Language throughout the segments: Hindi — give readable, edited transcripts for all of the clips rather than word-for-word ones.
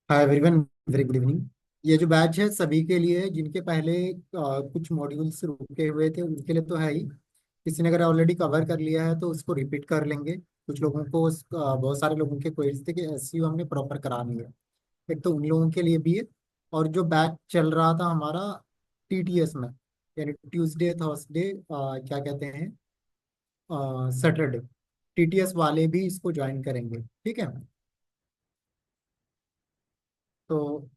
Hi everyone, very good evening. ये जो बैच है सभी के लिए है जिनके पहले कुछ मॉड्यूल्स रुके हुए थे उनके लिए तो है ही। किसी ने अगर ऑलरेडी कवर कर लिया है तो उसको रिपीट कर लेंगे। कुछ लोगों को बहुत सारे लोगों के क्वेरीज थे कि एसईओ हमने प्रॉपर करानी है। एक तो उन लोगों के लिए भी है। और जो बैच चल रहा था हमारा टीटीएस में, यानी ट्यूसडे थर्सडे क्या कहते हैं, सैटरडे, टीटीएस वाले भी इसको ज्वाइन करेंगे। ठीक है। तो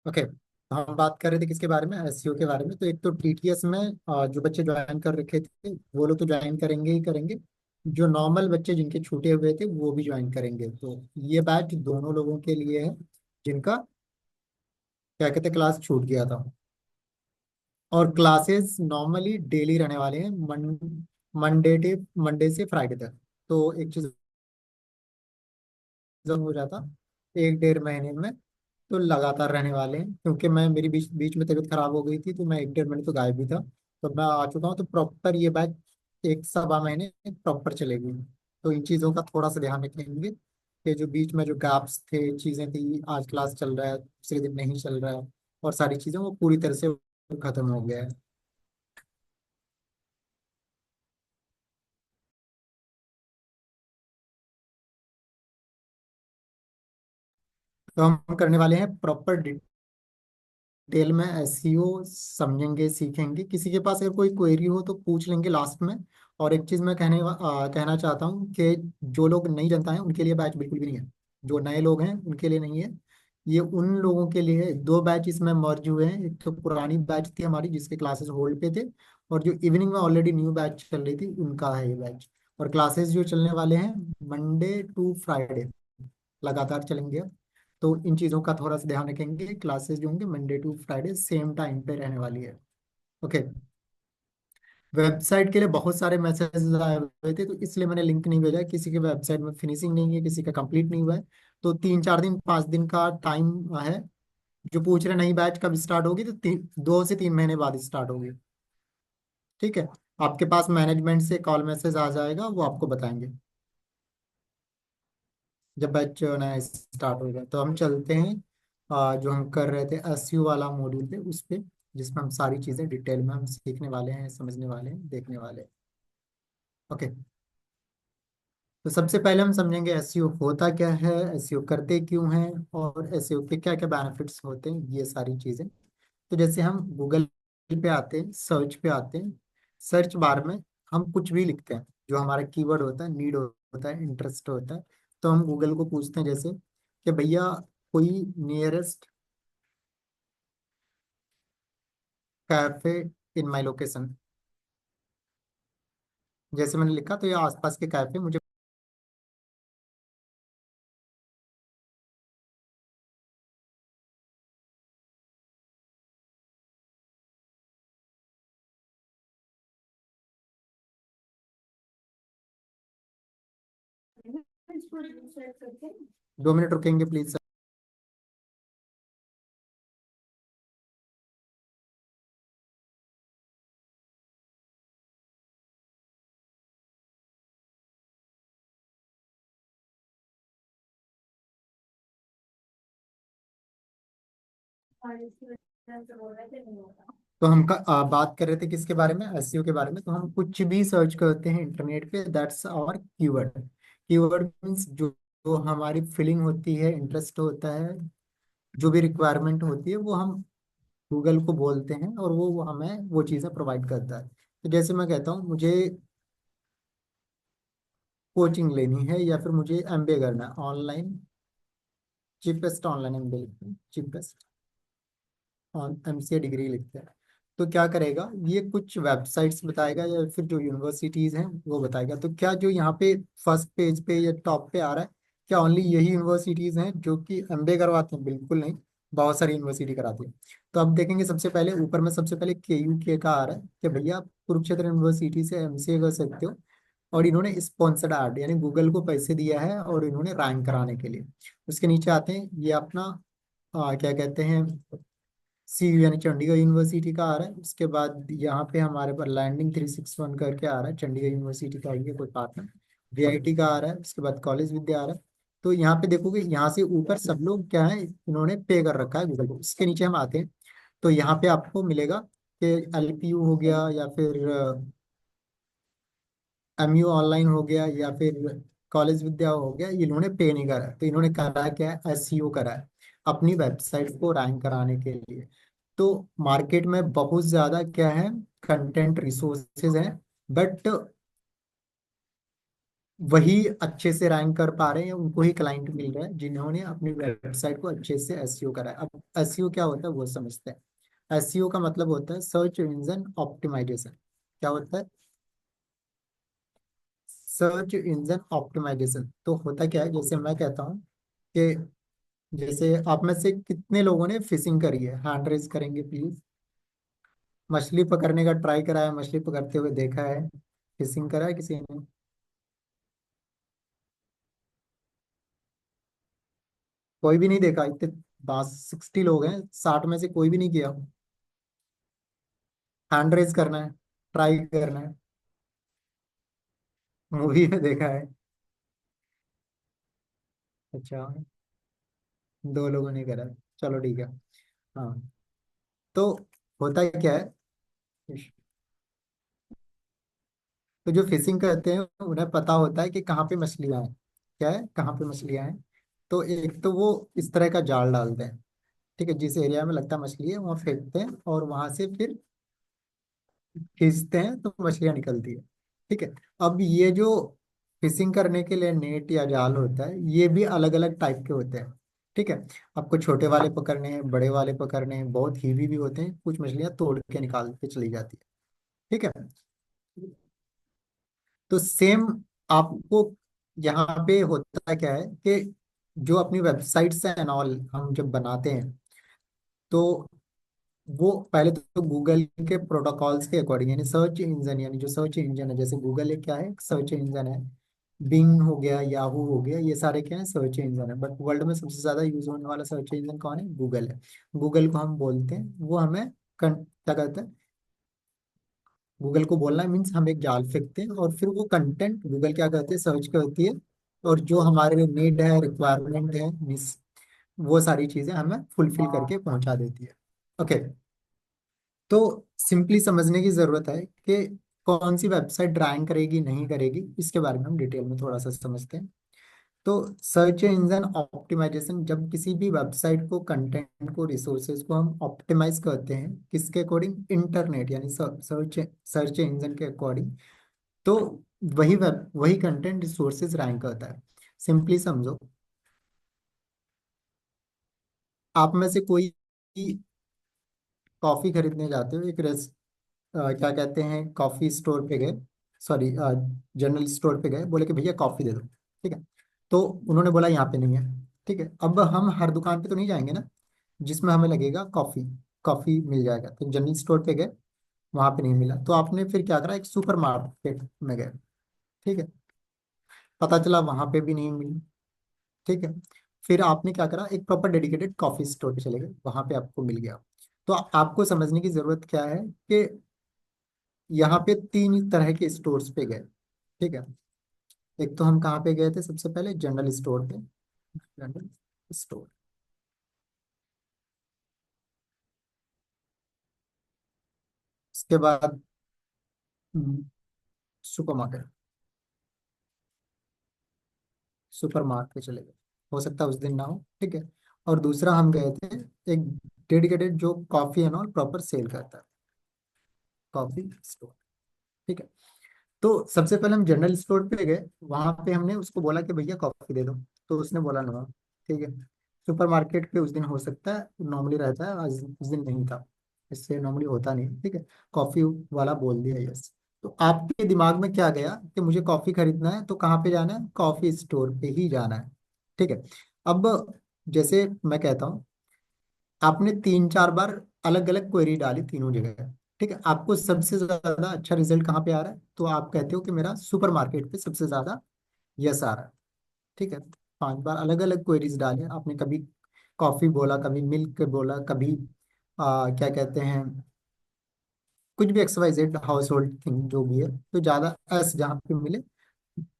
ओके, हम बात कर रहे थे किसके बारे में, एसईओ के बारे में। तो एक तो टीटीएस में जो बच्चे ज्वाइन कर रखे थे वो लोग तो ज्वाइन करेंगे ही करेंगे। जो नॉर्मल बच्चे जिनके छूटे हुए थे वो भी ज्वाइन करेंगे। तो ये बैच दोनों लोगों के लिए है जिनका क्या कहते क्लास छूट गया था। और क्लासेस नॉर्मली डेली रहने वाले हैं, मंडे से फ्राइडे तक। तो एक चीज हो जाता, एक डेढ़ महीने में तो लगातार रहने वाले हैं। क्योंकि मैं मेरी बीच बीच में तबीयत खराब हो गई थी तो मैं एक डेढ़ महीने तो गायब भी था। तो मैं आ चुका हूँ, तो प्रॉपर ये बैच एक सवा महीने प्रॉपर चलेगी। तो इन चीज़ों का थोड़ा सा ध्यान रखेंगे कि जो बीच में जो गैप्स थे, चीज़ें थी, आज क्लास चल रहा है दूसरे दिन नहीं चल रहा है, और सारी चीज़ें वो पूरी तरह से खत्म हो गया है। तो हम करने वाले हैं प्रॉपर डिटेल में एसईओ, समझेंगे सीखेंगे। किसी के पास अगर कोई क्वेरी हो तो पूछ लेंगे लास्ट में। और एक चीज मैं कहना चाहता हूँ कि जो लोग नहीं जानता है उनके लिए बैच बिल्कुल भी नहीं है। जो नए लोग हैं उनके लिए नहीं है। ये उन लोगों के लिए है। दो बैच इसमें मर्ज हुए हैं। एक तो पुरानी बैच थी हमारी जिसके क्लासेस होल्ड पे थे, और जो इवनिंग में ऑलरेडी न्यू बैच चल रही थी उनका है ये बैच। और क्लासेस जो चलने वाले हैं मंडे टू फ्राइडे लगातार चलेंगे। तो इन चीज़ों का थोड़ा सा ध्यान रखेंगे। क्लासेस जो होंगे Monday to Friday same time पे रहने वाली है। ओके। वेबसाइट के लिए बहुत सारे मैसेजेस आए हुए थे तो इसलिए मैंने लिंक नहीं भेजा। किसी के वेबसाइट में फिनिशिंग नहीं है, किसी का कंप्लीट नहीं हुआ है। तो 3 4 दिन 5 दिन का टाइम है। जो पूछ रहे नई बैच कब स्टार्ट होगी, तो 2 से 3 महीने बाद स्टार्ट होगी। ठीक है। आपके पास मैनेजमेंट से कॉल मैसेज आ जाएगा, वो आपको बताएंगे जब बैच नया स्टार्ट होगा। तो हम चलते हैं जो हम कर रहे थे एसयू वाला मॉड्यूल पे, उस पे जिसमें हम सारी चीज़ें डिटेल में हम सीखने वाले हैं, समझने वाले हैं, देखने वाले हैं। ओके। तो सबसे पहले हम समझेंगे एसईओ होता क्या है, एसईओ करते क्यों हैं, और एसईओ के क्या क्या बेनिफिट्स होते हैं, ये सारी चीज़ें। तो जैसे हम गूगल पे आते हैं, सर्च पे आते हैं। सर्च बार में हम कुछ भी लिखते हैं, जो हमारा कीवर्ड होता है, नीड होता है, इंटरेस्ट होता है। तो हम गूगल को पूछते हैं जैसे कि भैया कोई nearest cafe in my location. जैसे मैंने लिखा तो ये आसपास के कैफे मुझे। 2 मिनट रुकेंगे प्लीज। तो हम बात कर रहे थे किसके बारे में, एसईओ के बारे में। तो हम कुछ भी सर्च करते हैं इंटरनेट पे, that's our keyword. Keyword means जो हमारी फीलिंग होती है, इंटरेस्ट होता है, जो भी रिक्वायरमेंट होती है वो हम गूगल को बोलते हैं और वो हमें वो चीज़ें प्रोवाइड करता है। तो जैसे मैं कहता हूँ मुझे कोचिंग लेनी है या फिर मुझे एमबीए करना है ऑनलाइन, चीपेस्ट ऑनलाइन एमबीए लिखते हैं, चीपेस्ट ऑन एमसीए डिग्री लिखते हैं। तो क्या करेगा, ये कुछ वेबसाइट्स बताएगा या फिर जो यूनिवर्सिटीज हैं वो बताएगा। तो क्या जो यहाँ पे फर्स्ट पेज पे या टॉप पे आ रहा है, क्या ओनली यही यूनिवर्सिटीज हैं जो कि एमबीए करवाते हैं? बिल्कुल नहीं, बहुत सारी यूनिवर्सिटी कराती है। तो अब देखेंगे सबसे पहले ऊपर में, सबसे पहले के का आ रहा है कि भैया आप कुरुक्षेत्र यूनिवर्सिटी से एमसीए कर सकते हो। और इन्होंने स्पॉन्सर्ड आर्ट यानी गूगल को पैसे दिया है और इन्होंने रैंक कराने के लिए। उसके नीचे आते हैं, ये अपना क्या कहते हैं, सी यू यानी चंडीगढ़ यूनिवर्सिटी का आ रहा है। उसके बाद यहाँ पे हमारे पास लैंडिंग 361 करके आ रहा है, चंडीगढ़ यूनिवर्सिटी का ही है कोई पार्टनर। वीआईटी का आ रहा है, उसके बाद कॉलेज विद्या आ रहा है। तो यहाँ पे देखोगे, यहाँ से ऊपर सब लोग क्या है, इन्होंने पे कर रखा है गूगल को। इसके नीचे हम आते हैं, तो यहाँ पे आपको मिलेगा कि एलपीयू हो गया या फिर एमयू ऑनलाइन हो गया या फिर कॉलेज विद्या हो गया, इन्होंने पे नहीं करा है। तो इन्होंने करा है क्या है, एसईओ करा है अपनी वेबसाइट को रैंक कराने के लिए। तो मार्केट में बहुत ज्यादा क्या है, कंटेंट रिसोर्सेज हैं, बट वही अच्छे से रैंक कर पा रहे हैं, उनको ही क्लाइंट मिल रहा है जिन्होंने अपनी वेबसाइट को अच्छे से एसईओ करा है। अब एसईओ क्या होता है वो समझते हैं। एसईओ का मतलब होता है सर्च इंजन ऑप्टिमाइजेशन। क्या होता है? Search engine optimisation. तो होता क्या है, जैसे मैं कहता हूँ कि जैसे आप में से कितने लोगों ने फिशिंग करी है, हैंड रेज करेंगे प्लीज। मछली पकड़ने का ट्राई करा है, मछली पकड़ते हुए देखा है, फिशिंग करा है किसी ने? कोई भी नहीं देखा? इतने 60 लोग हैं, 60 में से कोई भी नहीं किया? हैंड रेज करना है, ट्राई करना है। मूवी में देखा है? अच्छा, 2 लोगों ने करा है। चलो ठीक है। हाँ, तो होता क्या है, तो जो फिशिंग करते हैं उन्हें पता होता है कि कहाँ पे मछलियाँ हैं। क्या है, कहाँ पे मछलियाँ हैं। तो एक तो वो इस तरह का जाल डालते हैं, ठीक है, जिस एरिया में लगता है मछली है वहाँ फेंकते हैं और वहां से फिर खींचते हैं तो मछलियाँ निकलती है। ठीक है। अब ये जो फिशिंग करने के लिए नेट या जाल होता है, ये भी अलग अलग टाइप के होते हैं। ठीक है। आपको छोटे वाले पकड़ने हैं, बड़े वाले पकड़ने हैं, बहुत हीवी भी होते हैं, कुछ मछलियाँ तोड़ के निकाल के चली जाती है। ठीक है। तो सेम आपको यहाँ पे होता क्या है कि जो अपनी वेबसाइट से एंड ऑल हम जब बनाते हैं, तो वो पहले तो गूगल के प्रोटोकॉल्स के अकॉर्डिंग, यानी सर्च इंजन, यानी जो सर्च इंजन है, जैसे गूगल है क्या है, सर्च इंजन है। बिंग हो गया, याहू हो गया, ये सारे क्या है, सर्च इंजन है। बट वर्ल्ड में सबसे ज्यादा यूज होने वाला सर्च इंजन कौन है? गूगल है। गूगल को हम बोलते हैं, वो हमें क्या कहते हैं, गूगल को बोलना मीन्स हम एक जाल फेंकते हैं और फिर वो कंटेंट गूगल क्या करते हैं, सर्च करती है, और जो हमारे नीड है, रिक्वायरमेंट है, मिस, वो सारी चीजें हमें फुलफिल करके पहुंचा देती है। ओके। तो सिंपली समझने की जरूरत है कि कौन सी वेबसाइट रैंक करेगी नहीं करेगी, इसके बारे में हम डिटेल में थोड़ा सा समझते हैं। तो सर्च इंजन ऑप्टिमाइजेशन, जब किसी भी वेबसाइट को, कंटेंट को, रिसोर्सेज को हम ऑप्टिमाइज करते हैं, किसके अकॉर्डिंग? इंटरनेट यानी सर्च सर्च इंजन के अकॉर्डिंग। तो वही कंटेंट रिसोर्सेज रैंक करता है। सिंपली समझो, आप में से कोई कॉफी खरीदने जाते हो, एक क्या कहते हैं, कॉफी स्टोर पे गए, सॉरी जनरल स्टोर पे गए, बोले कि भैया कॉफी दे दो। ठीक है। तो उन्होंने बोला यहाँ पे नहीं है। ठीक है। अब हम हर दुकान पे तो नहीं जाएंगे ना, जिसमें हमें लगेगा कॉफी, कॉफी मिल जाएगा। तो जनरल स्टोर पे गए, वहां पे नहीं मिला, तो आपने फिर क्या करा, एक सुपर मार्केट में गए। ठीक है। पता चला वहां पे भी नहीं मिली। ठीक है। फिर आपने क्या करा, एक प्रॉपर डेडिकेटेड कॉफी स्टोर पे चले गए, वहां पे आपको मिल गया। तो आपको समझने की जरूरत क्या है कि यहाँ पे 3 तरह के स्टोर्स पे गए। ठीक है। एक तो हम कहाँ पे गए थे, सबसे पहले जनरल स्टोर पे, जनरल स्टोर। उसके बाद सुपर मार्केट, सुपर मार्केट पे चले गए। हो सकता है उस दिन ना हो। ठीक है। और दूसरा हम गए थे एक डेडिकेटेड जो coffee and all proper sell करता है, कॉफी स्टोर। ठीक है। तो सबसे पहले हम जनरल स्टोर पे गए, वहां पे हमने उसको बोला कि भैया कॉफी दे दो। तो उसने बोला नो। ठीक है। सुपरमार्केट पे उस दिन हो सकता है, नॉर्मली रहता है, आज उस दिन नहीं था, इससे नॉर्मली होता नहीं। ठीक है, कॉफी वाला बोल दिया यस। तो आपके दिमाग में क्या गया कि मुझे कॉफी खरीदना है, तो कहाँ पे जाना है? कॉफी स्टोर पे ही जाना है। ठीक है। अब जैसे मैं कहता हूँ, आपने 3 4 बार अलग अलग क्वेरी डाली तीनों जगह। ठीक है, आपको सबसे ज्यादा अच्छा रिजल्ट कहाँ पे आ रहा है? तो आप कहते हो कि मेरा सुपरमार्केट पे सबसे ज्यादा यस आ रहा है। ठीक है, 5 बार अलग अलग क्वेरीज डाले आपने, कभी कॉफी बोला, कभी मिल्क बोला, कभी क्या कहते हैं, कुछ भी XYZ हाउस होल्ड थिंग जो भी है, तो ज्यादा एस जहाँ पे मिले,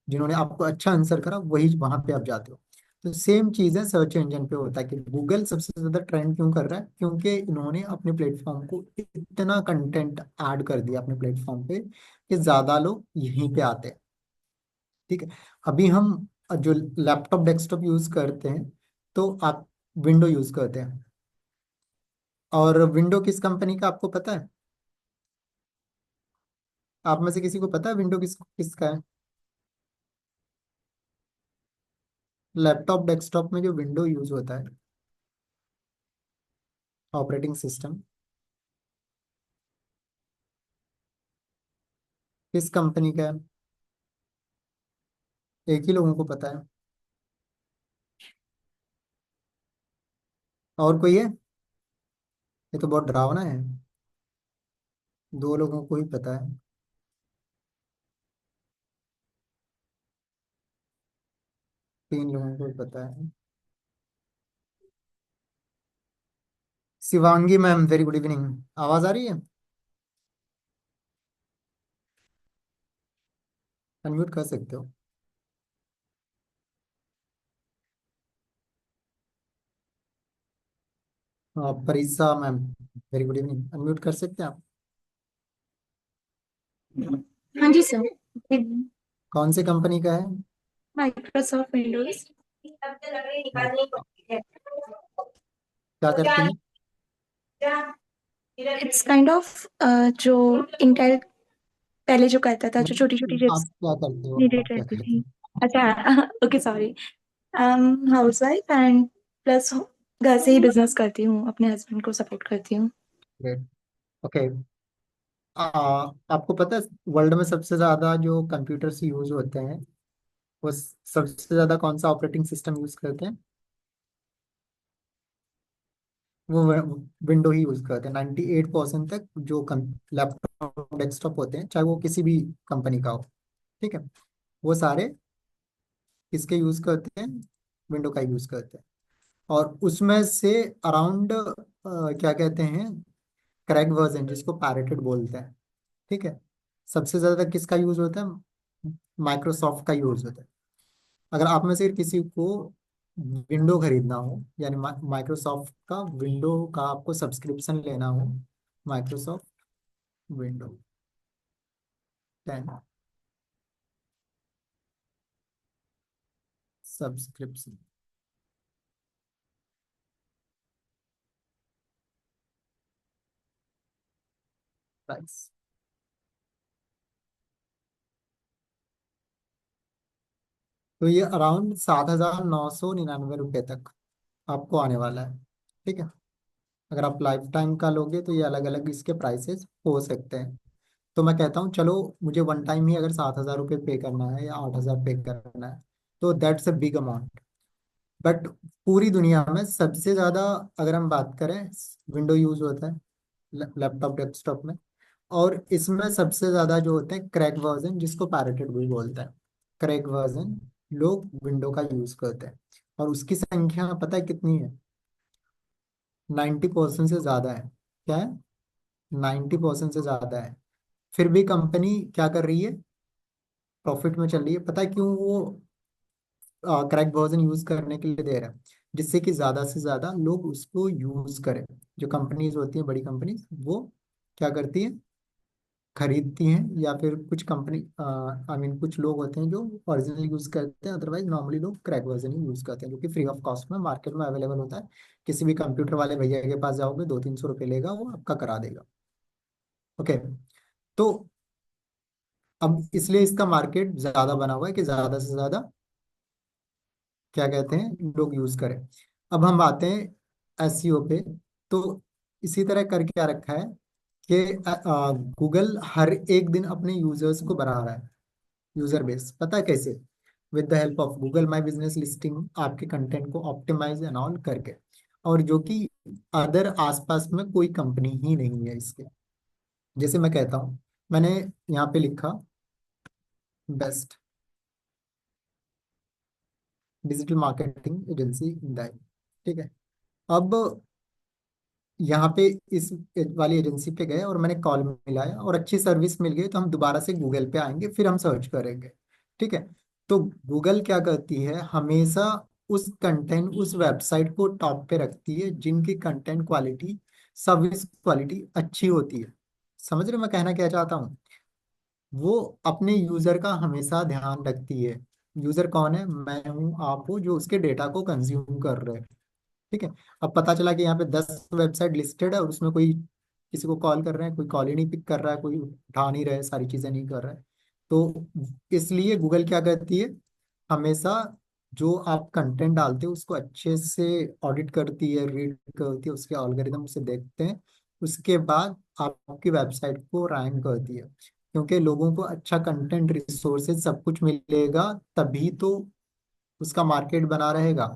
जिन्होंने आपको अच्छा आंसर करा, वही वहां पे आप जाते हो। तो सेम चीज है सर्च इंजन पे होता है कि गूगल सबसे ज्यादा ट्रेंड क्यों कर रहा है? क्योंकि इन्होंने अपने प्लेटफॉर्म को इतना कंटेंट ऐड कर दिया अपने प्लेटफॉर्म पे कि ज्यादा लोग यहीं पे आते हैं। ठीक है। अभी हम जो लैपटॉप डेस्कटॉप यूज करते हैं, तो आप विंडो यूज करते हैं, और विंडो किस कंपनी का आपको पता है? आप में से किसी को पता है विंडो किसका है? लैपटॉप डेस्कटॉप में जो विंडो यूज होता है, ऑपरेटिंग सिस्टम, किस कंपनी का है? एक ही लोगों को पता है। और कोई है? ये तो बहुत डरावना है। 2 लोगों को ही पता है। 3 लोगों को ही पता है। Shivangi ma'am, very good evening. आवाज आ रही है? अनम्यूट कर सकते हो। Parisa ma'am, very good evening. Unmute कर सकते हैं आप? हाँ जी सर। कौन सी कंपनी का है? Microsoft Windows. क्या करती हैं? इट्स काइंड ऑफ जो इंटेल पहले जो करता था, जो छोटी छोटी आप चिप्स क्या करते हो? नीडेड आप क्या रहती करते थी। हो? अच्छा okay sorry. House wife and plus घर से ही बिजनेस करती हूँ, अपने हस्बैंड को सपोर्ट करती हूँ। ग्रेट। ओके। आपको पता है वर्ल्ड में सबसे ज्यादा जो कंप्यूटर्स यूज होते हैं, वो सबसे ज्यादा कौन सा ऑपरेटिंग सिस्टम यूज करते हैं? वो विंडो ही यूज करते हैं। 98% तक जो लैपटॉप डेस्कटॉप होते हैं, चाहे वो किसी भी कंपनी का हो, ठीक है, वो सारे किसके यूज करते हैं? विंडो का यूज करते हैं। और उसमें से अराउंड क्या कहते हैं, क्रैक वर्जन जिसको पैरेटेड बोलते हैं, ठीक है, सबसे ज्यादा किसका यूज होता है? माइक्रोसॉफ्ट का यूज होता है। अगर आप में से किसी को विंडो खरीदना हो, यानी माइक्रोसॉफ्ट का विंडो का आपको सब्सक्रिप्शन लेना हो, माइक्रोसॉफ्ट विंडो 10 सब्सक्रिप्शन प्राइस, तो ये अराउंड 7,999 रुपये तक आपको आने वाला है। ठीक है। अगर आप लाइफ टाइम का लोगे तो ये अलग अलग इसके प्राइसेस हो सकते हैं। तो मैं कहता हूँ चलो, मुझे वन टाइम ही अगर 7,000 रुपये पे करना है या 8,000 पे करना है, तो that's a big amount. But पूरी दुनिया में सबसे ज्यादा अगर हम बात करें, विंडो यूज होता है लैपटॉप डेस्कटॉप में। और इसमें सबसे ज्यादा जो होते हैं क्रैक वर्जन, जिसको पैरेटेड भी बोलते हैं, क्रैक वर्जन लोग विंडो का यूज करते हैं। और उसकी संख्या पता है कितनी है? 90% से ज्यादा है। क्या है? 90% से ज्यादा है। फिर भी कंपनी क्या कर रही है? प्रॉफिट में चल रही है। पता है क्यों वो क्रैक वर्जन यूज करने के लिए दे रहा है? जिससे कि ज्यादा से ज्यादा लोग उसको यूज करें। जो कंपनीज होती हैं, बड़ी कंपनीज, वो क्या करती हैं? खरीदती हैं, या फिर कुछ कंपनी, आई मीन कुछ लोग होते हैं जो ओरिजिनल यूज करते हैं, अदरवाइज नॉर्मली लोग क्रैक वर्जन ही यूज करते हैं, जो कि फ्री ऑफ कॉस्ट में मार्केट में अवेलेबल होता है। किसी भी कंप्यूटर वाले भैया के पास जाओगे, 200 300 रुपये लेगा, वो आपका करा देगा। ओके। तो अब इसलिए इसका मार्केट ज्यादा बना हुआ है कि ज्यादा से ज्यादा क्या कहते हैं लोग यूज करें। अब हम आते हैं एसईओ पे। तो इसी तरह करके क्या रखा है कि गूगल हर एक दिन अपने यूजर्स को बढ़ा रहा है, यूजर बेस। पता है कैसे? With the help of Google my business listing, आपके कंटेंट को ऑप्टिमाइज एंड ऑल करके। और जो कि अदर आसपास में कोई कंपनी ही नहीं है इसके। जैसे मैं कहता हूँ, मैंने यहाँ पे लिखा बेस्ट डिजिटल मार्केटिंग एजेंसी इन, ठीक है। अब यहाँ पे इस वाली एजेंसी पे गए और मैंने कॉल मिलाया और अच्छी सर्विस मिल गई, तो हम दोबारा से गूगल पे आएंगे, फिर हम सर्च करेंगे। ठीक है। तो गूगल क्या करती है, हमेशा उस कंटेंट, उस वेबसाइट को टॉप पे रखती है जिनकी कंटेंट क्वालिटी, सर्विस क्वालिटी अच्छी होती है। समझ रहे हो मैं कहना क्या चाहता हूँ? वो अपने यूजर का हमेशा ध्यान रखती है। यूजर कौन है? मैं हूँ, आप हो, जो उसके डेटा को कंज्यूम कर रहे हैं। ठीक है। अब पता चला कि यहाँ पे 10 वेबसाइट लिस्टेड है और उसमें कोई किसी को कॉल कर रहे हैं, कोई कॉल ही नहीं पिक कर रहा है, कोई उठा नहीं रहे, सारी चीजें नहीं कर रहा है। तो इसलिए गूगल क्या करती है, हमेशा जो आप कंटेंट डालते हो उसको अच्छे से ऑडिट करती है, रीड करती है, उसके एल्गोरिदम से देखते हैं। उसके बाद आपकी वेबसाइट को रैंक करती है, क्योंकि लोगों को अच्छा कंटेंट, रिसोर्सेज, सब कुछ मिलेगा, तभी तो उसका मार्केट बना रहेगा।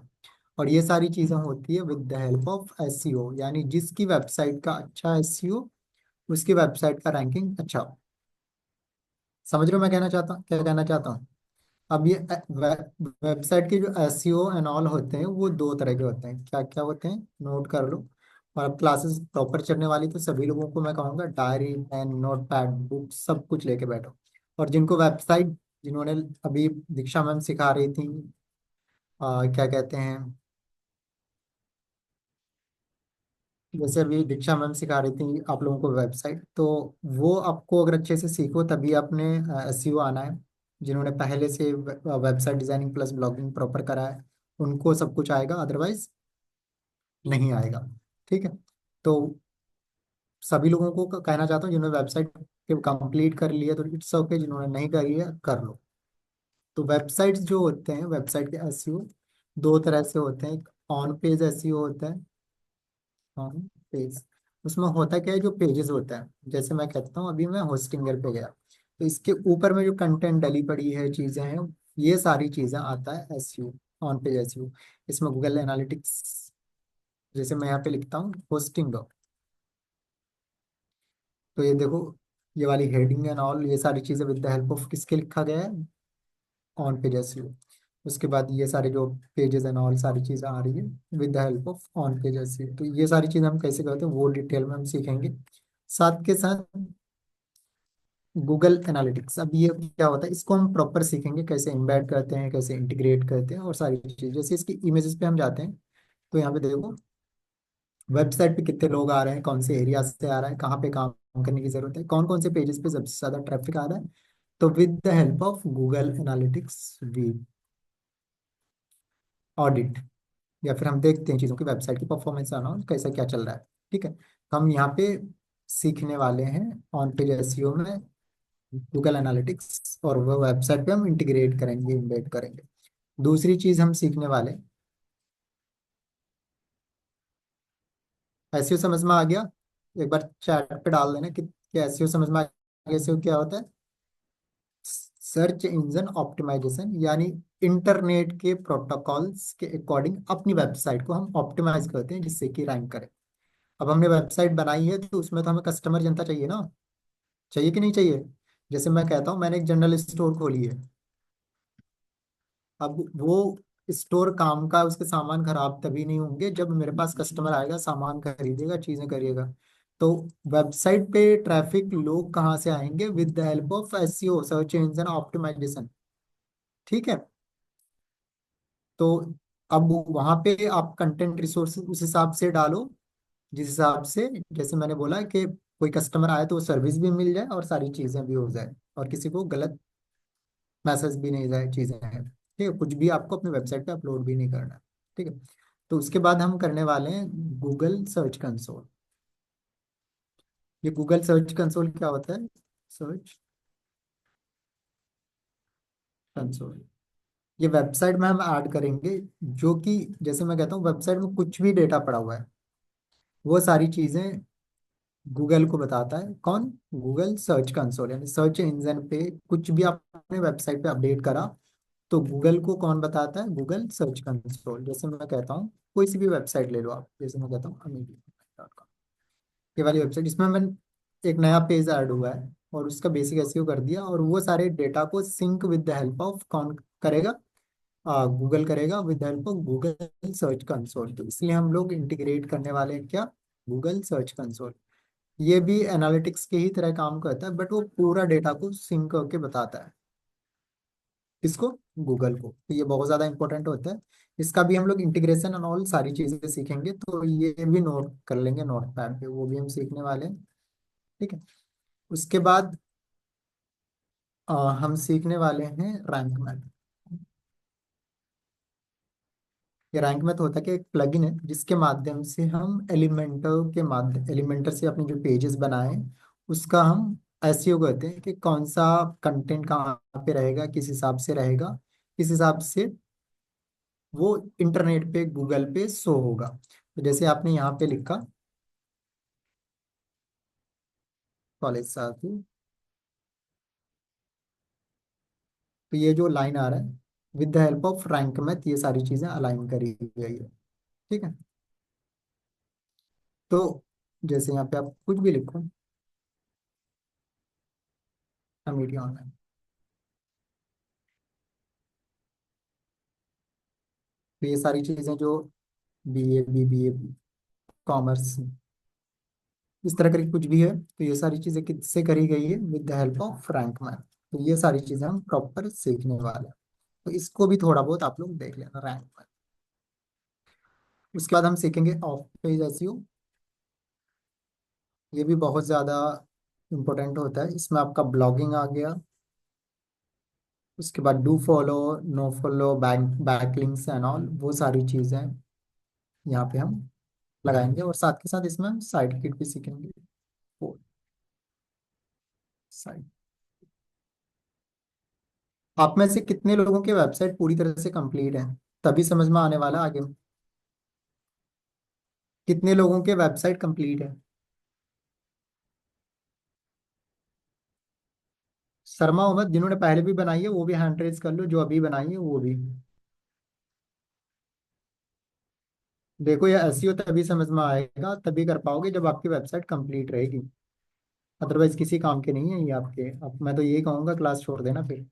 और ये सारी चीजें होती है with the help of SEO, यानी जिसकी वेबसाइट का अच्छा एसईओ, उसकी वेबसाइट का रैंकिंग अच्छा हो। समझ रहे हो मैं कहना चाहता हूँ क्या कहना चाहता हूँ? अब ये वेबसाइट के जो एसईओ एंड ऑल होते हैं वो दो तरह के होते हैं। क्या क्या होते हैं, नोट कर लो। और अब क्लासेस प्रॉपर चलने वाली, तो सभी लोगों को मैं कहूँगा diary pen notepad book सब कुछ लेके बैठो। और जिनको वेबसाइट, जिन्होंने अभी दीक्षा मैम सिखा रही थी, क्या कहते हैं, जैसे अभी दीक्षा मैम सिखा रही थी आप लोगों को वेबसाइट, तो वो आपको अगर अच्छे से सीखो तभी आपने एसईओ आना है। जिन्होंने पहले से website designing plus blogging proper करा है, उनको सब कुछ आएगा, अदरवाइज नहीं आएगा। ठीक है। तो सभी लोगों को कहना चाहता हूँ, जिन्होंने वेबसाइट के कंप्लीट कर लिया तो इट्स ओके, जिन्होंने नहीं करी है कर लो। तो वेबसाइट्स जो होते हैं, वेबसाइट के एसईओ दो तरह से होते हैं। एक ऑन पेज एसईओ होता है। हाँ, पेज, उसमें होता क्या है, जो पेजेस होता है, जैसे मैं कहता हूँ अभी मैं होस्टिंगर पे गया, तो इसके ऊपर में जो कंटेंट डली पड़ी है, चीजें हैं, ये सारी चीजें आता है एसईओ, ऑन पेज एसईओ। इसमें गूगल एनालिटिक्स, जैसे मैं यहाँ पे लिखता हूँ होस्टिंग, तो ये देखो, ये वाली हेडिंग एंड ऑल, ये सारी चीजें विद द हेल्प ऑफ किसके लिखा गया है, ऑन पेज एसईओ। उसके बाद ये सारे जो पेजेस एंड ऑल सारी चीजें आ रही है with the help of on page SEO. तो ये सारी चीजें हम कैसे करते हैं वो डिटेल में हम सीखेंगे। साथ के साथ गूगल एनालिटिक्स, अब ये क्या होता है इसको हम प्रॉपर सीखेंगे, कैसे इम्बेड करते हैं, कैसे इंटीग्रेट करते हैं, और सारी चीज़। जैसे इसकी इमेजेस पे हम जाते हैं, तो यहाँ पे देखो वेबसाइट पे कितने लोग आ रहे हैं, कौन से एरिया से आ रहा है, कहाँ पे काम करने की जरूरत है, कौन कौन से पेजेस पे सबसे ज्यादा ट्रैफिक आ रहा है। तो with the help of Google Analytics we audit, या फिर हम देखते हैं चीज़ों की, वेबसाइट की परफॉर्मेंस आना कैसा क्या चल रहा है। ठीक है। तो हम यहाँ पे सीखने वाले हैं ऑन पेज एसईओ में गूगल एनालिटिक्स, और वो वेबसाइट पे हम इंटीग्रेट करेंगे, इम्बेड करेंगे। दूसरी चीज हम सीखने वाले, एसईओ समझ में आ गया? एक बार चैट पे डाल देना कि एसईओ समझ में आ गया। एसईओ क्या होता है? सर्च इंजन ऑप्टिमाइजेशन, यानी इंटरनेट के प्रोटोकॉल्स के अकॉर्डिंग अपनी वेबसाइट को हम ऑप्टिमाइज करते हैं जिससे कि रैंक करे। अब हमने वेबसाइट बनाई है तो उसमें तो हमें कस्टमर जनता चाहिए ना, चाहिए कि नहीं चाहिए? जैसे मैं कहता हूँ मैंने एक जनरल स्टोर खोली है, अब वो स्टोर काम का, उसके सामान खराब तभी नहीं होंगे जब मेरे पास कस्टमर आएगा, सामान खरीदेगा, चीजें करिएगा। तो वेबसाइट पे ट्रैफिक लोग कहाँ से आएंगे? With the help of SEO, search engine optimisation. ठीक है। तो अब वहां पे आप कंटेंट रिसोर्स उस हिसाब से डालो, जिस हिसाब से, जैसे मैंने बोला कि कोई कस्टमर आए तो सर्विस भी मिल जाए और सारी चीजें भी हो जाए, और किसी को गलत मैसेज भी नहीं जाए, चीजें हैं। ठीक है। कुछ भी आपको अपने वेबसाइट पे अपलोड भी नहीं करना है। ठीक है। तो उसके बाद हम करने वाले हैं गूगल सर्च कंसोल। ये गूगल सर्च कंसोल क्या होता है? सर्च कंसोल, ये वेबसाइट में हम ऐड करेंगे, जो कि जैसे मैं कहता हूँ वेबसाइट में कुछ भी डेटा पड़ा हुआ है वो सारी चीजें गूगल को बताता है। कौन? गूगल सर्च कंसोल, यानी सर्च इंजन पे कुछ भी आपने वेबसाइट पे अपडेट करा तो गूगल को कौन बताता है? Google search console. जैसे मैं कहता हूँ कोई सी भी वेबसाइट ले लो आप, जैसे मैं कहता हूँ amedia.com, ये वाली वेबसाइट, इसमें मैंने एक नया पेज ऐड हुआ है और उसका बेसिक एसईओ कर दिया, और वो सारे डेटा को sync with the help of कौन करेगा? गूगल करेगा with the help of Google search console. तो इसलिए हम लोग इंटीग्रेट करने वाले हैं क्या? Google search console. ये भी एनालिटिक्स के ही तरह काम करता है, बट वो पूरा डेटा को सिंक करके बताता है। इसको? गूगल को। तो ये बहुत ज्यादा इंपॉर्टेंट होता है। इसका भी हम लोग इंटीग्रेशन और ऑल सारी चीजें सीखेंगे, तो ये भी नोट कर लेंगे नोट पैड पे, वो भी हम सीखने वाले हैं। ठीक है। उसके बाद हम सीखने वाले हैं रैंक मैथ। ये रैंक मैथ होता है कि एक प्लगइन है जिसके माध्यम से हम एलिमेंटर से अपने जो पेजेस बनाए उसका हम एसईओ कहते हैं, कि कौन सा कंटेंट कहाँ पे रहेगा, किस हिसाब से रहेगा, किस हिसाब से वो इंटरनेट पे गूगल पे शो होगा। तो जैसे आपने यहाँ पे लिखा कॉलेज साथी, तो ये जो लाइन आ रहा है with the help of rank math, ये सारी चीजें अलाइन करी गई है। ठीक है। तो जैसे यहाँ पे आप कुछ भी लिखो, मीडिया ऑनलाइन, तो ये सारी चीजें जो बीए, बीबीए, कॉमर्स, इस तरह करके कुछ भी है, तो ये सारी चीजें किससे करी गई है? With the help of rank math. तो ये सारी चीजें हम प्रॉपर सीखने वाले हैं। तो इसको भी थोड़ा बहुत आप लोग देख लेना, रैंक मैथ। उसके बाद हम सीखेंगे ऑफ पेज एसईओ। ये भी बहुत ज़्यादा इम्पोर्टेंट होता है। इसमें आपका ब्लॉगिंग आ गया, उसके बाद do follow, no follow, backlinks and all, वो सारी चीज़ें यहाँ पे हम लगाएंगे, और साथ के साथ इसमें हम साइट किट भी सीखेंगे। वो साइट, आप में से कितने लोगों की वेबसाइट पूरी तरह से कंप्लीट है? तभी समझ में आने वाला आगे। कितने लोगों के वेबसाइट कंप्लीट है? शर्मा हो मत, जिन्होंने पहले भी बनाई है वो भी हैंड रेज कर लो, जो अभी बनाई है वो भी। देखो ये एसईओ तभी समझ में आएगा, तभी कर पाओगे जब आपकी वेबसाइट कंप्लीट रहेगी। अदरवाइज किसी काम के नहीं है ये आपके। अब मैं तो यही कहूंगा क्लास छोड़ देना फिर।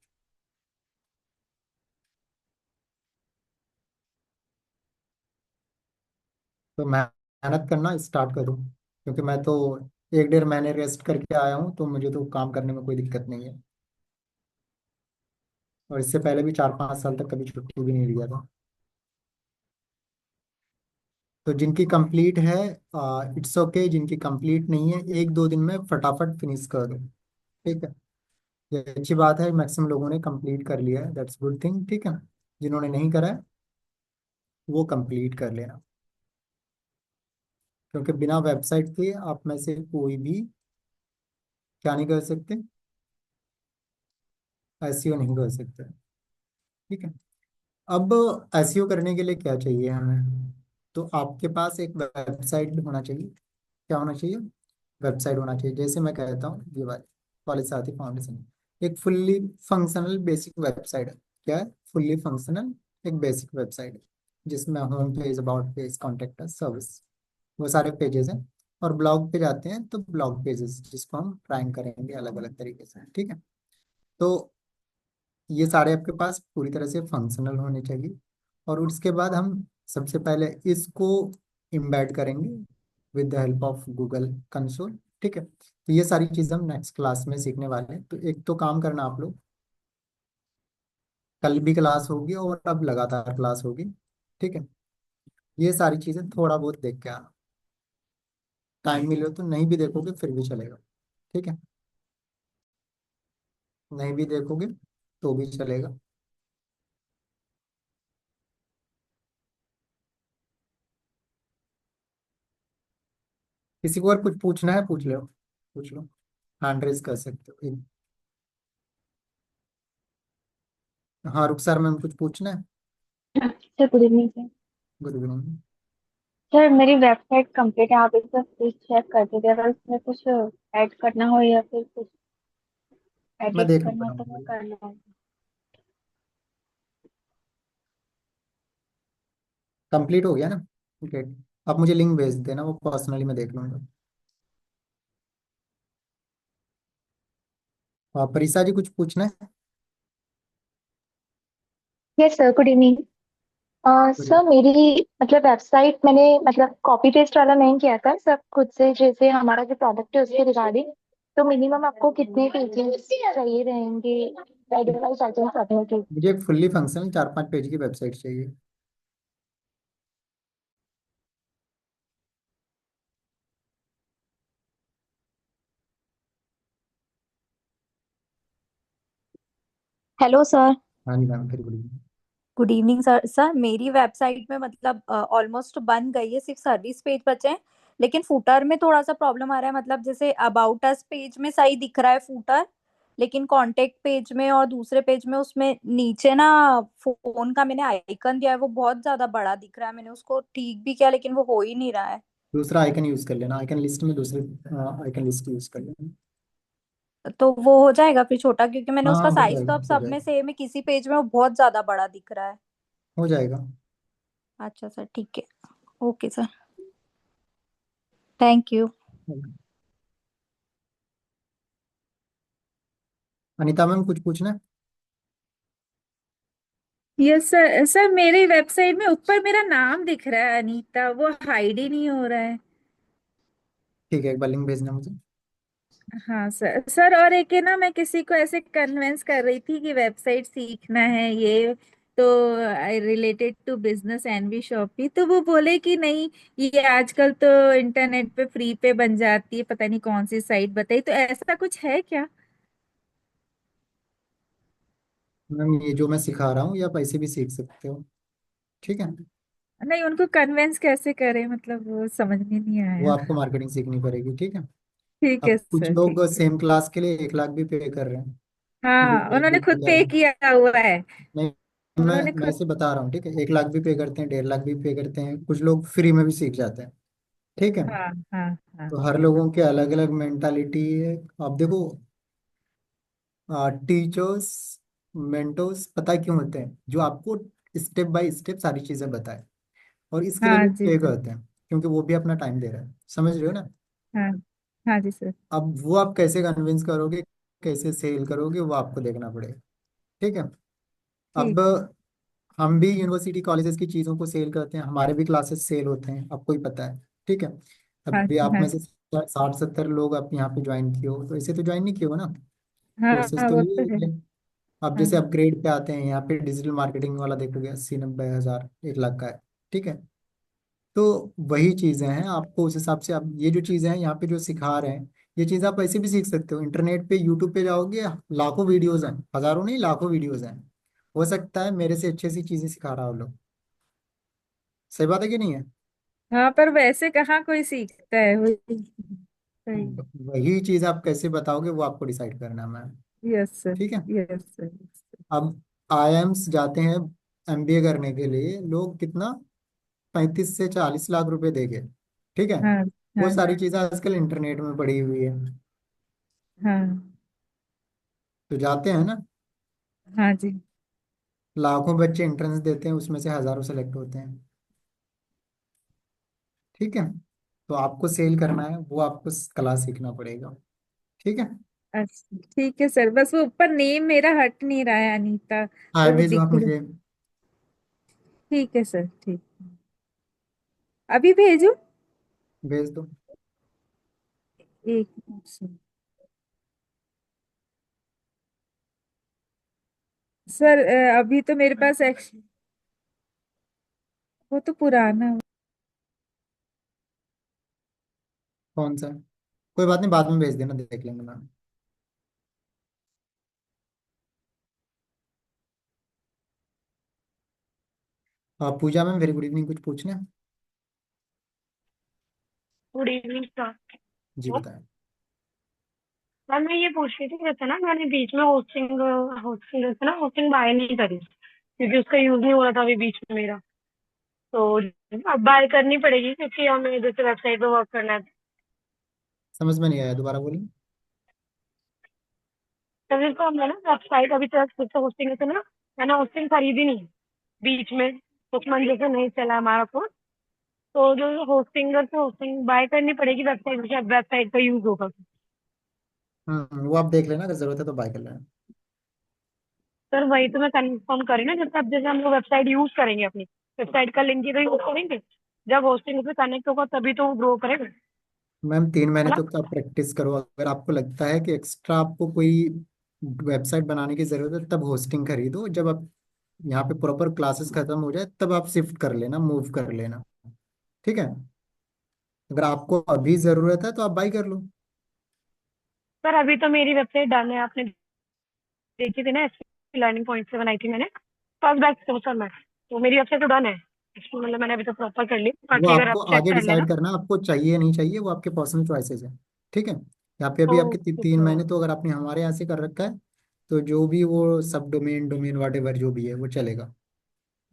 तो मेहनत करना स्टार्ट करूँ, क्योंकि मैं तो 1 डेढ़ महीने रेस्ट करके आया हूँ, तो मुझे तो काम करने में कोई दिक्कत नहीं है। और इससे पहले भी 4 5 साल तक कभी छुट्टी भी नहीं लिया था। तो जिनकी कंप्लीट है इट्स ओके, जिनकी कंप्लीट नहीं है 1 2 दिन में फटाफट फिनिश कर दो। ठीक है। ये अच्छी बात है, मैक्सिमम लोगों ने कंप्लीट कर लिया है, दैट्स गुड थिंग। ठीक है। जिन्होंने नहीं करा है वो कंप्लीट कर लेना, क्योंकि बिना वेबसाइट के आप में से कोई भी क्या नहीं कर सकते? एसईओ नहीं कर सकते। ठीक है। अब एसईओ करने के लिए क्या चाहिए हमें? तो आपके पास एक वेबसाइट भी होना चाहिए। क्या होना चाहिए? वेबसाइट होना चाहिए। जैसे मैं कहता हूँ ये वाली कॉलेज साथी फाउंडेशन, एक फुल्ली फंक्शनल बेसिक वेबसाइट है। क्या है? फुल्ली फंक्शनल एक बेसिक वेबसाइट है, जिसमें home page, about page, contact service, वो सारे पेजेस हैं। और ब्लॉग पे जाते हैं तो ब्लॉग पेजेस, जिसको हम रैंक करेंगे अलग अलग तरीके से। ठीक है। तो ये सारे आपके पास पूरी तरह से फंक्शनल होने चाहिए। और उसके बाद हम सबसे पहले इसको इम्बेड करेंगे with the help of Google console. ठीक है। तो ये सारी चीज़ हम नेक्स्ट क्लास में सीखने वाले हैं। तो एक तो काम करना आप लोग, कल भी क्लास होगी और अब लगातार क्लास होगी। ठीक है। ये सारी चीज़ें थोड़ा बहुत देख के आना, टाइम मिले तो, नहीं भी देखोगे फिर भी चलेगा। ठीक है। नहीं भी देखोगे तो भी चलेगा। किसी को अगर कुछ पूछना है पूछ लो, पूछ लो, हैंड रेज कर सकते हो। हाँ रुखसार मैम, कुछ पूछना है? Sir good evening sir. Good evening. Sir मेरी वेबसाइट कंप्लीट है, आप एक बार प्लीज चेक कर दीजिए, अगर उसमें कुछ ऐड करना हो या फिर कुछ मैं एडिट देख करना लूंगा हो मैम, तो मैं कर लूँगा। कंप्लीट हो गया ना? ग्रेट। आप मुझे लिंक भेज देना, वो पर्सनली मैं देख लूंगा। परिसा जी, कुछ पूछना है? Yes sir, good evening. Good. Sir मेरी मतलब वेबसाइट मैंने मतलब कॉपी पेस्ट वाला नहीं किया था, सब खुद से, जैसे हमारा जो प्रोडक्ट है उसके रिगार्डिंग। तो मिनिमम आपको कितने पेजेस चाहिए रहेंगे एडवर्टाइज आइटम करने के? मुझे एक फुल्ली फंक्शनल 4-5 पेज की वेबसाइट चाहिए। Hello sir. हाँ जी मैम, फिर बोलिए। Good evening sir. सर मेरी वेबसाइट में मतलब ऑलमोस्ट बन गई है, सिर्फ सर्विस पेज बचे हैं। लेकिन फूटर में थोड़ा सा प्रॉब्लम आ रहा है, मतलब जैसे अबाउट अस पेज में सही दिख रहा है फूटर, लेकिन कांटेक्ट पेज में और दूसरे पेज में उसमें नीचे ना फोन का मैंने आइकन दिया है, वो बहुत ज्यादा बड़ा दिख रहा है। मैंने उसको ठीक भी किया लेकिन वो हो ही नहीं रहा है। दूसरा आइकन यूज कर लेना, आइकन लिस्ट में दूसरे आइकन लिस्ट यूज कर लेना। तो वो हो जाएगा फिर छोटा, क्योंकि मैंने उसका हाँ हो साइज जाएगा, तो अब हो सब में जाएगा। सेम है, किसी पेज में वो बहुत ज्यादा बड़ा दिख रहा है। हो जाएगा। अच्छा सर, ठीक है। Okay sir, thank you. Anita ma'am, कुछ पूछना है? Yes sir. सर मेरी वेबसाइट में ऊपर मेरा नाम दिख रहा है अनीता, वो हाइड ही नहीं हो रहा है। ठीक है, एक बार लिंक भेजना मुझे। हाँ सर। सर और एक है ना, मैं किसी को ऐसे कन्विंस कर रही थी कि वेबसाइट सीखना है ये, तो I related to business and भी शॉपी, तो वो बोले कि नहीं, ये आजकल तो इंटरनेट पे फ्री पे बन जाती है, पता नहीं कौन सी साइट बताई, तो ऐसा कुछ है क्या? मैम ये जो मैं सिखा रहा हूँ, या पैसे भी सीख सकते हो। ठीक है। नहीं, उनको कन्विंस कैसे करें, मतलब वो समझ में नहीं वो आया। आपको मार्केटिंग सीखनी पड़ेगी, ठीक है। ठीक है अब कुछ सर, लोग ठीक है। सेम क्लास के लिए 1 लाख भी पे कर रहे हैं। मुझे हाँ, एक उन्होंने भी पे खुद कर पे रहे हैं। किया हुआ है। नहीं, उन्होंने मैं खुद। ऐसे बता रहा हूँ, ठीक है। 1 लाख भी पे करते हैं, 1.5 लाख भी पे करते हैं, कुछ लोग फ्री में भी सीख जाते हैं। ठीक है। हाँ हाँ हाँ। तो हर लोगों के अलग अलग मेंटालिटी है। आप देखो, टीचर्स, मेंटोर्स पता है क्यों होते हैं? जो आपको स्टेप बाय स्टेप सारी चीजें बताए। और इसके लिए हाँ लोग जी पे सर। करते हैं, क्योंकि वो भी अपना टाइम दे रहा है। समझ रहे हो ना? हाँ हाँ जी सर। अब वो आप कैसे कन्विंस करोगे, कैसे सेल करोगे, वो आपको देखना पड़ेगा। ठीक है। ठीक। अब हम भी यूनिवर्सिटी कॉलेजेस की चीज़ों को सेल करते हैं, हमारे भी क्लासेस सेल होते हैं, आपको ही पता है। ठीक है। हाँ अभी आप हाँ में से 60-70 लोग आप यहाँ पे ज्वाइन किए हो, तो ऐसे तो ज्वाइन नहीं किए हो ना। हाँ कोर्सेज हाँ, तो वो लिए तो है। होंगे। अब हाँ जैसे अपग्रेड पे आते हैं, यहाँ पे डिजिटल मार्केटिंग वाला देखोगे 80-90 हज़ार 1 लाख का है। ठीक है। तो वही चीज़ें हैं, आपको उस हिसाब से, आप ये जो चीज़ें हैं यहाँ पे जो सिखा रहे हैं, ये चीज़ आप ऐसे भी सीख सकते हो। इंटरनेट पे, यूट्यूब पे जाओगे, लाखों वीडियोज हैं, हजारों नहीं लाखों वीडियोज हैं। हो सकता है मेरे से अच्छी सी चीज़ें सिखा रहा हो लोग। सही बात है कि नहीं है? हाँ, पर वैसे कहाँ कोई सीखता है, वही सही। वही चीज़ आप कैसे बताओगे, वो आपको डिसाइड करना है मैम। Yes sir. ठीक है। Yes sir. अब आईआईएम्स जाते हैं एमबीए करने के लिए लोग, कितना 35 से 40 लाख रुपए देंगे। ठीक है। हाँ वो हाँ सारी चीज़ें आजकल इंटरनेट में पड़ी हुई है। हाँ तो जाते हैं ना। हाँ जी। लाखों बच्चे एंट्रेंस देते हैं, उसमें से हजारों सेलेक्ट होते हैं। ठीक है। तो आपको सेल करना है, वो आपको कला सीखना पड़ेगा। ठीक है। अच्छा ठीक है सर, बस वो ऊपर नेम मेरा हट नहीं रहा है अनीता, हाय तो वो भेजो आप दिख रहा। मुझे। ठीक है सर, ठीक। अभी भेजू? भेज दो। एक मिनट सर। सर अभी तो मेरे पास वो तो पुराना। कौन सा? कोई बात नहीं, बाद में भेज देना, देख लेंगे मैम। पूजा मैम, वेरी गुड इवनिंग, कुछ पूछना है? Good evening sir. जी बताएं। मैम मैं ये पूछ रही थी, जैसे ना मैंने बीच में होस्टिंग होस्टिंग जैसे ना होस्टिंग बाय नहीं करी, क्योंकि उसका यूज नहीं हो रहा था अभी बीच में मेरा। तो अब बाय करनी पड़ेगी, क्योंकि हमें जैसे वेबसाइट पे वर्क करना है। समझ में नहीं आया, दोबारा बोलिए। तो फिर तो हमने ना वेबसाइट अभी तक खुद से होस्टिंग है, तो ना मैंने होस्टिंग खरीदी नहीं बीच में, कुछ मंथ जैसे नहीं चला हमारा फोन। तो जो होस्टिंग है, तो होस्टिंग बाय करनी पड़ेगी वेबसाइट, वेबसाइट का यूज होगा। वो आप देख लेना, अगर जरूरत है तो बाय कर लेना। सर वही तो मैं कंफर्म करी ना, जैसे अब जैसे हम लोग वेबसाइट यूज करेंगे, अपनी वेबसाइट का लिंक ही तो यूज करेंगे। जब होस्टिंग उस पर कनेक्ट होगा तभी तो वो ग्रो करेगा, है मैम 3 महीने ना। तो आप प्रैक्टिस करो, अगर आपको लगता है कि एक्स्ट्रा आपको कोई वेबसाइट बनाने की जरूरत है तब होस्टिंग खरीदो। जब आप यहाँ पे प्रॉपर क्लासेस खत्म हो जाए तब आप शिफ्ट कर लेना, मूव कर लेना। ठीक है, अगर आपको अभी जरूरत है तो आप बाई कर लो। सर अभी तो मेरी वेबसाइट डन है, आपने देखी थी ना, लर्निंग पॉइंट से बनाई थी मैंने, फर्स्ट बैच से सर मैं। तो मेरी वेबसाइट तो डन है, इसमें मतलब मैंने अभी तो प्रॉपर कर ली, वो बाकी अगर आपको आप चेक आगे कर लेना। डिसाइड करना, आपको चाहिए नहीं चाहिए, वो आपके पर्सनल चॉइसेस है। ठीक है, यहाँ पे अभी आपके ओके 3 महीने, सर। तो अगर आपने हमारे यहाँ से कर रखा है तो जो भी वो सब डोमेन डोमेन वाट एवर जो भी है वो चलेगा।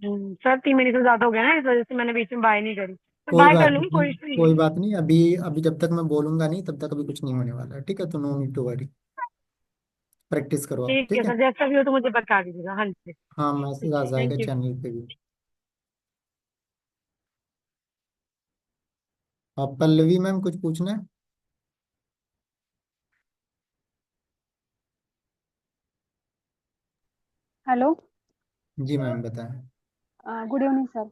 सर 3 महीने से ज्यादा हो गया ना, इस वजह से मैंने बीच में बाय नहीं करी, तो कोई बाय कर बात लूंगी, नहीं, कोई इशू नहीं कोई है। बात नहीं, अभी अभी जब तक मैं बोलूंगा नहीं तब तक अभी कुछ नहीं होने वाला है। ठीक है, तो no need to worry, practice करो आप। ठीक है ठीक है, सर, जैसा भी हो तो मुझे बता दीजिएगा। हाँ जी। हाँ ठीक मैसेज आ है, जाएगा थैंक यू। चैनल पे भी। आप पल्लवी मैम कुछ पूछना है? हेलो। जी मैम बताएं। Good evening sir.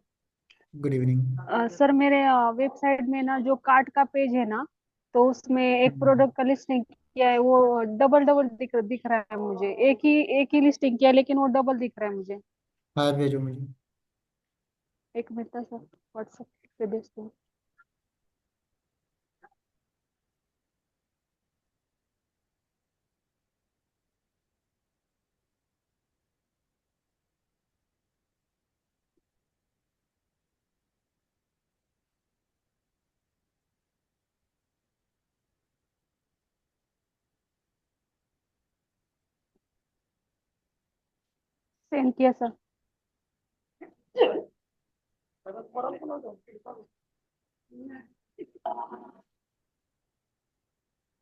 Good evening. Sir मेरे वेबसाइट में ना जो कार्ट का पेज है ना, तो उसमें एक प्रोडक्ट का लिस्टिंग किया है, वो डबल डबल दिख रहा है मुझे। एक ही लिस्टिंग किया है, लेकिन वो डबल दिख रहा है मुझे। हाँ भेजो मुझे। एक मिनट सर, व्हाट्सएप पे भेजते हैं। सेंड किया सर।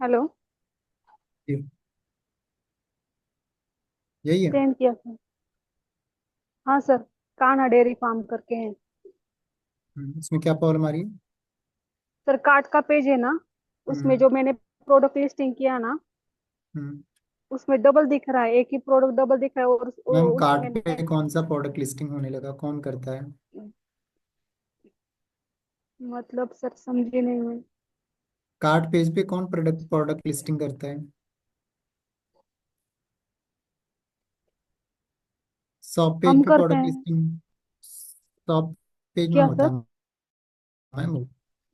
हेलो। जी, यही है। सेंड किया सर। हाँ सर, कान्हा डेयरी फार्म करके है। इसमें क्या प्रॉब्लम आ रही है? सर कार्ट का पेज है ना, उसमें हम्म जो मैंने प्रोडक्ट लिस्टिंग किया ना, हम्म। उसमें डबल दिख रहा है, एक ही प्रोडक्ट डबल दिख रहा है। और मैम उसमें कार्ड मैंने, पे कौन सा प्रोडक्ट लिस्टिंग होने लगा, कौन करता है? मतलब सर समझी नहीं मैं। कार्ड पेज पे कौन प्रोडक्ट प्रोडक्ट लिस्टिंग करता है? शॉप पेज हम पे करते प्रोडक्ट हैं। लिस्टिंग शॉप पेज में क्या होता सर? है मैम।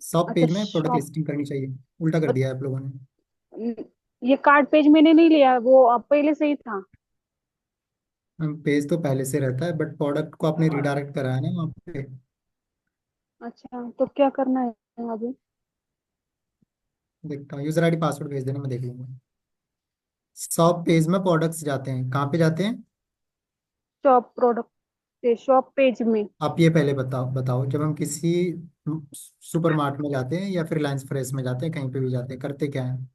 शॉप अच्छा पेज में प्रोडक्ट शॉप। लिस्टिंग करनी चाहिए, उल्टा कर दिया है आप लोगों ने। ये कार्ड पेज मैंने नहीं लिया, वो पहले से ही था। मैम पेज तो पहले से रहता है, बट प्रोडक्ट को आपने रिडायरेक्ट करा है ना वहाँ पे। अच्छा तो क्या करना है अभी? देखता हूँ, यूजर आईडी पासवर्ड भेज देना, मैं देख लूंगा। शॉप पेज में प्रोडक्ट्स जाते हैं, कहाँ पे जाते हैं? शॉप प्रोडक्ट से शॉप पेज में। आप ये पहले बताओ बताओ, जब हम किसी सुपर मार्ट में जाते हैं या फिर रिलायंस फ्रेश में जाते हैं, कहीं पे भी जाते हैं, करते क्या है?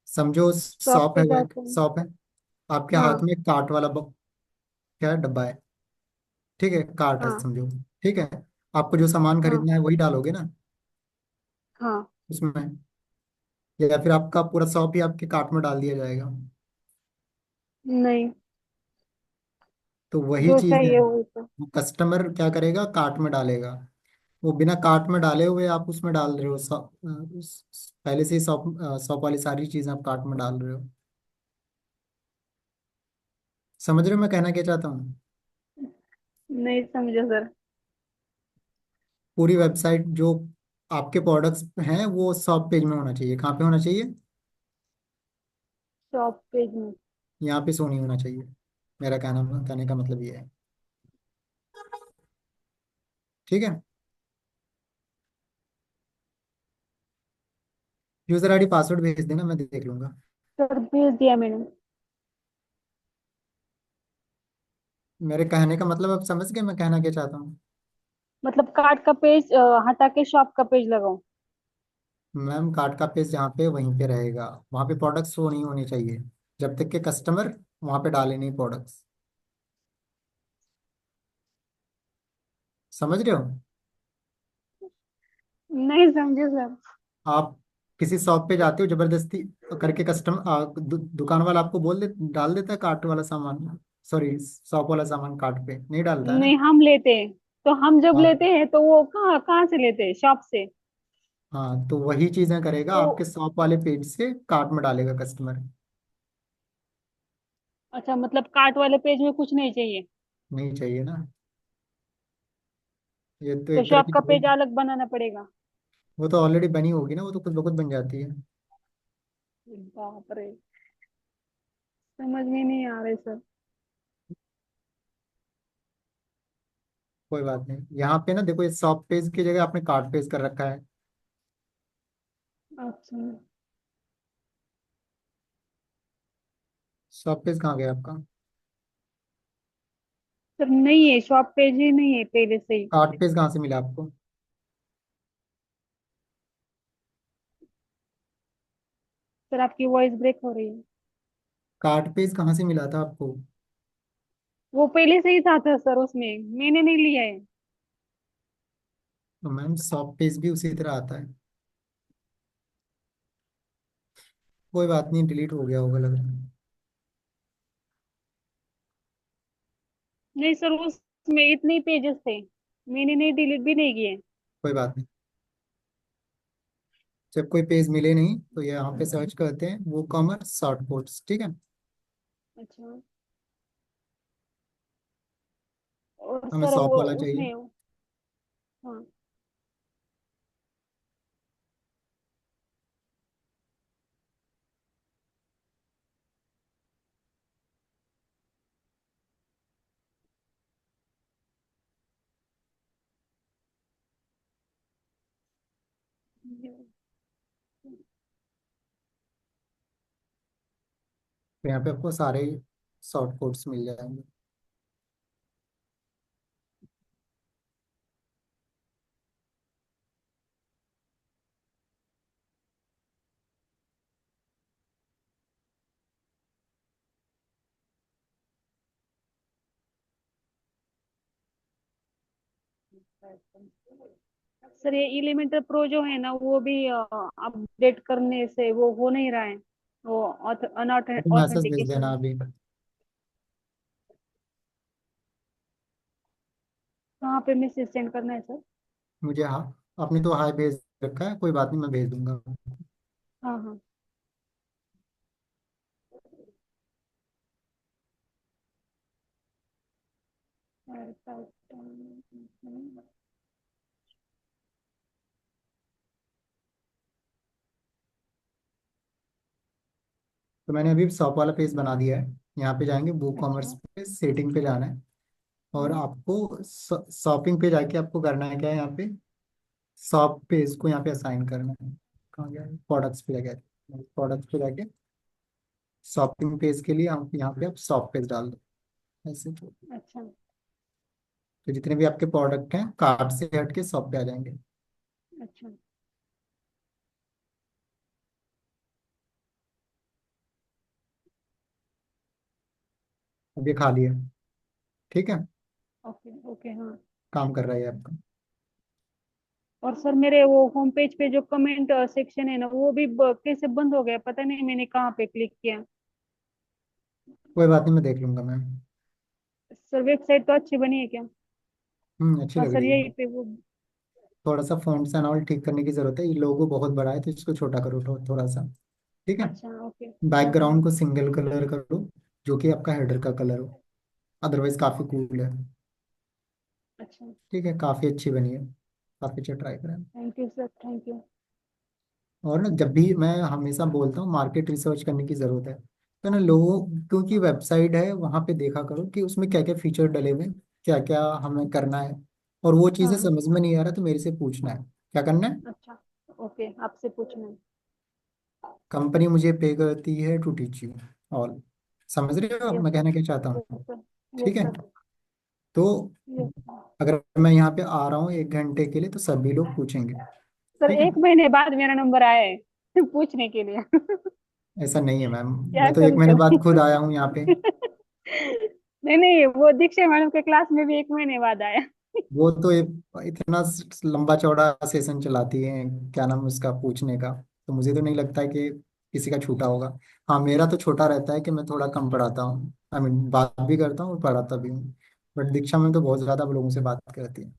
समझो शॉप शॉप है, पे वो एक जाते हैं। शॉप है, आपके हाथ हाँ में कार्ट वाला क्या है, डब्बा है। ठीक है, कार्ट है हाँ समझो। ठीक है, आपको जो सामान हाँ खरीदना है वही डालोगे ना हाँ। उसमें, या फिर आपका पूरा शॉप ही आपके कार्ट में डाल दिया जाएगा? नहीं, तो वही जो चीज है, चाहिए वही तो। वो कस्टमर क्या करेगा, कार्ट में डालेगा। वो बिना कार्ट में डाले हुए आप उसमें डाल रहे हो, पहले से ही शॉप शॉप वाली सारी चीजें आप कार्ट में डाल रहे हो। समझ रहे हो मैं कहना क्या चाहता हूँ? नहीं समझा सर। पूरी वेबसाइट जो आपके प्रोडक्ट्स हैं वो शॉप पेज में होना चाहिए, कहाँ पे होना चाहिए? शॉप पेज में। यहाँ पे शो नहीं होना चाहिए। मेरा कहने का मतलब ये है। ठीक है, यूजर आईडी पासवर्ड भेज देना, मैं देख लूंगा। सर भेज दिया मैंने। मेरे कहने का मतलब आप समझ गए मैं कहना क्या चाहता हूँ? मतलब कार्ड का पेज हटा के शॉप का पेज लगाऊं? मैम कार्ड का पेज जहाँ पे वहीं पे रहेगा, वहाँ पे प्रोडक्ट्स शो नहीं होने चाहिए जब तक के कस्टमर वहाँ पे डाले नहीं प्रोडक्ट्स। समझ रहे हो? नहीं समझे सर। आप किसी शॉप पे जाते हो जबरदस्ती करके, दुकान वाला आपको बोल दे डाल देता है कार्ट वाला सामान, सॉरी शॉप वाला सामान कार्ट पे नहीं डालता है नहीं, ना। हम लेते हैं। तो हम जब हाँ। लेते हैं तो वो कहाँ कहाँ से लेते हैं? शॉप से। हाँ तो वही चीजें करेगा, तो आपके शॉप वाले पेज से कार्ट में डालेगा कस्टमर। अच्छा, मतलब कार्ट वाले पेज में कुछ नहीं चाहिए? नहीं चाहिए ना, ये तो तो एक तरह शॉप की का पेज अलग बनाना पड़ेगा? वो तो ऑलरेडी बनी होगी ना, वो तो कुछ बहुत बन जाती है। बाप रे, समझ में नहीं आ रहे सर। कोई बात नहीं, यहाँ पे ना देखो, ये शॉप पेज की जगह आपने कार्ट पेज कर रखा है। अच्छा शॉप पेज कहाँ गया आपका? सर, नहीं है, शॉप पेज ही नहीं है पहले से ही। कार्ट पेज कहाँ से मिला आपको? सर आपकी वॉइस ब्रेक हो रही है। कार्ट पेज कहाँ से मिला था आपको? वो पहले से ही था सर, उसमें मैंने नहीं लिया है। तो मैम शॉप पेज भी उसी तरह आता है। कोई बात नहीं, डिलीट हो गया होगा लग रहा है। नहीं सर, उसमें इतने पेजेस थे, मैंने नहीं डिलीट भी नहीं किए। कोई बात नहीं, जब कोई पेज मिले नहीं तो ये यहाँ पे सर्च करते हैं वो कॉमर्स शॉर्ट कोट्स, ठीक है। अच्छा। और हमें सर शॉप वो वाला चाहिए। उसमें, हाँ। तो यहाँ पे आपको सारे शॉर्ट कोट्स मिल जाएंगे। सर ये एलिमेंटर प्रो जो है ना, वो भी अपडेट करने से वो हो नहीं रहा है, वो मैसेज भेज देना ऑथेंटिकेशन। अभी। कहाँ पे मैसेज सेंड करना है सर? मुझे हाँ, आपने तो हाय भेज रखा है, कोई बात नहीं मैं भेज दूंगा। हाँ हाँ। तो मैंने अभी शॉप वाला पेज बना दिया है। यहाँ पे जाएंगे वो कॉमर्स अच्छा। पे, सेटिंग पे जाना है। और हाँ। आपको शॉपिंग पे जाके आपको करना है क्या है, यहाँ पे शॉप पेज को यहाँ पे असाइन करना है। कहाँ गया? प्रोडक्ट्स पे जाके, प्रोडक्ट्स पे जाके शॉपिंग पेज के लिए आप यहाँ पे आप शॉप पेज डाल दो ऐसे। अच्छा। तो जितने भी आपके प्रोडक्ट हैं कार्ट से हट के शॉप पे आ जाएंगे। अच्छा। अब ये खाली है, ठीक है, ओके ओके, हाँ। काम कर रहा है ये आपका। और सर मेरे वो होम पेज पे जो कमेंट सेक्शन है ना, वो भी कैसे बंद हो गया, पता नहीं मैंने कहाँ पे क्लिक किया। कोई बात नहीं मैं देख लूंगा मैम। सर वेबसाइट तो अच्छी बनी है क्या? अच्छी हाँ लग सर, रही है। यही पे वो। थोड़ा सा फॉन्ट्स एंड ऑल ठीक करने की जरूरत है, ये लोगो बहुत बड़ा है तो इसको छोटा करो थोड़ा सा, ठीक है। अच्छा ओके। हाँ हाँ। बैकग्राउंड को सिंगल कलर करो, जो कि आपका हेडर का कलर हो, अदरवाइज काफी कूल है। अच्छा। ठीक है, काफी अच्छी बनी है, काफी अच्छा ट्राई करें। Thank you sir, thank you. और ना जब भी मैं हमेशा बोलता हूँ मार्केट रिसर्च करने की जरूरत है, तो ना लोगों, क्योंकि वेबसाइट है वहां पे देखा करो कि उसमें क्या क्या फीचर डले हुए हैं, क्या क्या हमें करना है। और वो हाँ चीजें हाँ। समझ में नहीं आ रहा तो मेरे से पूछना है क्या करना है। अच्छा। ओके, आपसे पूछना है। कंपनी मुझे पे करती है टू टीच यू ऑल। समझ रहे हो आप यस मैं सर, कहना क्या चाहता यस हूँ? सर, यस ठीक है। सर, तो यस सर। अगर मैं यहाँ पे आ रहा हूँ 1 घंटे के लिए तो सभी लोग पूछेंगे। सर ठीक है। 1 महीने बाद मेरा नंबर आया है पूछने के लिए ऐसा नहीं है मैम। क्या मैं तो एक करूँ महीने सर बाद खुद आया हूँ यहाँ पे। नहीं नहीं, वो दीक्षा मैडम के क्लास में भी 1 महीने बाद आया वो तो इतना लंबा चौड़ा सेशन चलाती है, क्या नाम है उसका, पूछने का। तो मुझे तो नहीं लगता है कि किसी का छूटा होगा। हाँ मेरा तो छोटा रहता है कि मैं थोड़ा कम पढ़ाता हूँ, आई मीन बात भी करता हूँ और पढ़ाता भी हूँ। बट दीक्षा में तो बहुत ज्यादा लोगों से बात करती है।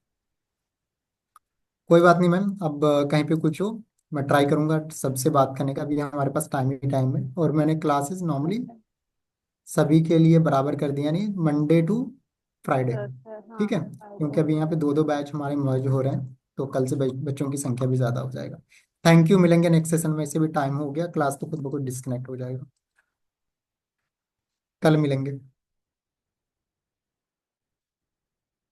कोई बात नहीं मैम, अब कहीं पे कुछ हो मैं ट्राई करूंगा सबसे बात करने का। अभी हमारे पास टाइम ही टाइम है, और मैंने क्लासेस नॉर्मली अच्छा सभी के लिए बराबर कर दिया, नहीं मंडे टू फ्राइडे। अच्छा अच्छा, हाँ ठीक है, क्योंकि अभी यहाँ पे दो दो बैच हमारे मर्ज हो रहे हैं, तो कल से बच्चों की संख्या भी ज़्यादा हो जाएगा। थैंक यू, मिलेंगे नेक्स्ट सेशन में। इसे भी टाइम हो गया, क्लास तो खुद ब खुद डिस्कनेक्ट हो जाएगा। कल मिलेंगे।